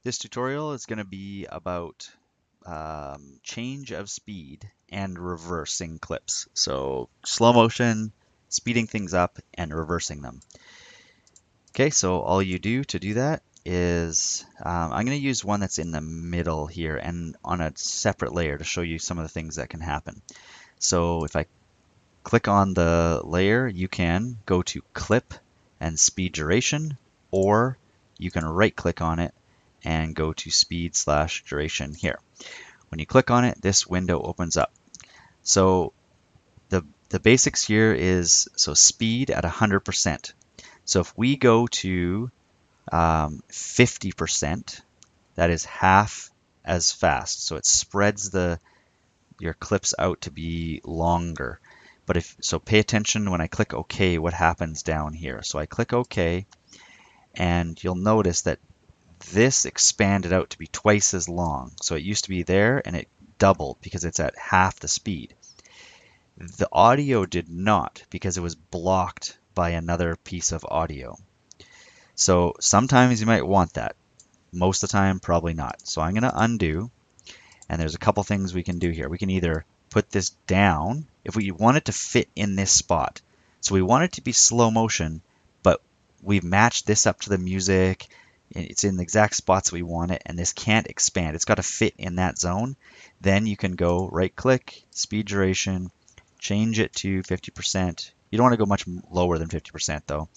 This tutorial is going to be about change of speed and reversing clips. So slow motion, speeding things up, and reversing them. Okay, so all you do to do that is I'm going to use one that's in the middle here and on a separate layer to show you some of the things that can happen. So if I click on the layer, you can go to Clip and Speed Duration, or you can right click on it and go to Speed/Duration here. When you click on it, this window opens up. So the basics here is speed at 100%. So if we go to 50%, that is half as fast. So it spreads your clips out to be longer. But pay attention when I click OK, what happens down here. So I click OK, and you'll notice that this expanded out to be twice as long. So it used to be there and it doubled because it's at half the speed. The audio did not, because it was blocked by another piece of audio. So sometimes you might want that. Most of the time, probably not. So I'm going to undo, and there's a couple things we can do here. We can either put this down if we want it to fit in this spot. So we want it to be slow motion, but we've matched this up to the music. It's in the exact spots we want it, and this can't expand. It's got to fit in that zone. Then you can go right click, speed duration, change it to 50%. You don't want to go much lower than 50% though.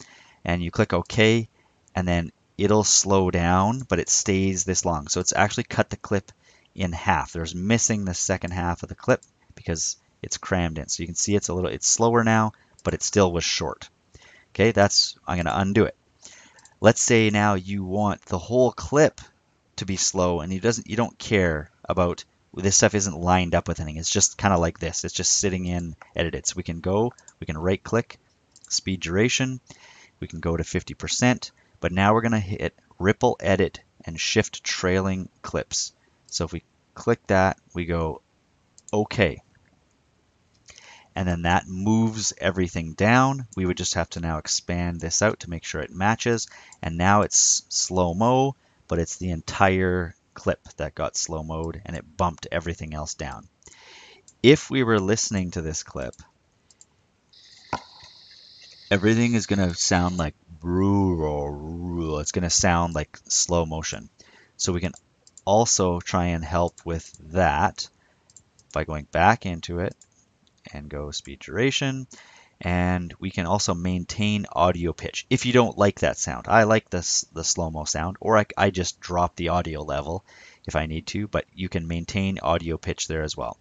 And you click OK, and then it'll slow down, but it stays this long. So it's actually cut the clip in half. There's missing the second half of the clip because it's crammed in. So you can see it's slower now, but it still was short. Okay, I'm going to undo it. Let's say now you want the whole clip to be slow and you don't care about this stuff isn't lined up with anything. It's just kind of like this. It's just sitting in edited. So we can right click, speed duration. We can go to 50%, but now we're going to hit ripple edit and shift trailing clips. So if we click that, we go OK. And then that moves everything down. We would just have to now expand this out to make sure it matches. And now it's slow-mo, but it's the entire clip that got slow-moed and it bumped everything else down. If we were listening to this clip, everything is going to sound like it's going to sound like slow motion. So we can also try and help with that by going back into it and go speed duration, and we can also maintain audio pitch if you don't like that sound. I like the slow-mo sound, or I just drop the audio level if I need to, but you can maintain audio pitch there as well.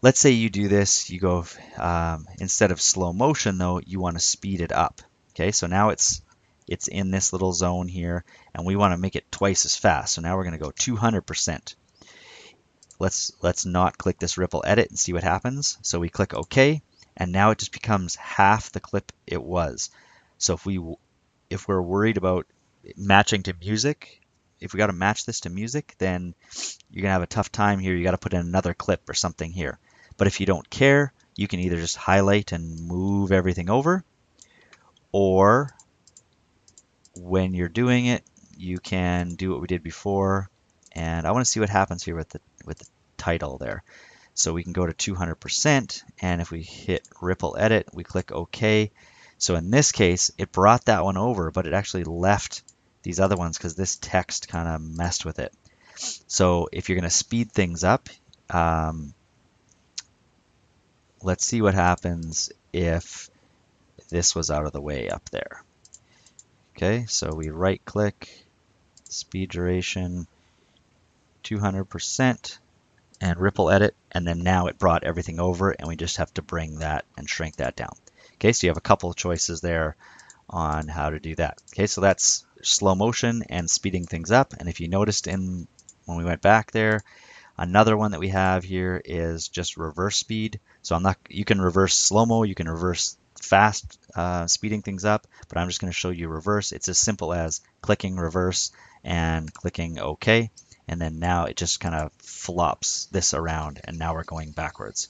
Let's say you do this, you go instead of slow motion though, you want to speed it up. Okay, so now it's in this little zone here, and we want to make it twice as fast. So now we're going to go 200%. Let's not click this ripple edit and see what happens. So we click OK, and now it just becomes half the clip it was. So if we're worried about matching to music, if we got to match this to music, then you're gonna have a tough time here. You got to put in another clip or something here. But if you don't care, you can either just highlight and move everything over, or when you're doing it, you can do what we did before. And I want to see what happens here with the title there. So we can go to 200%, and if we hit ripple edit, we click OK. So in this case, it brought that one over, but it actually left these other ones because this text kind of messed with it. So if you're going to speed things up, let's see what happens if this was out of the way up there. Okay, so we right click, speed duration, 200%, and ripple edit, and then now it brought everything over, and we just have to bring that and shrink that down. Okay, so you have a couple of choices there on how to do that. Okay, so that's slow motion and speeding things up. And if you noticed when we went back there, another one that we have here is just reverse speed. So you can reverse slow-mo, you can reverse fast, speeding things up, but I'm just going to show you reverse. It's as simple as clicking reverse and clicking OK. And then now it just kind of flops this around, and now we're going backwards.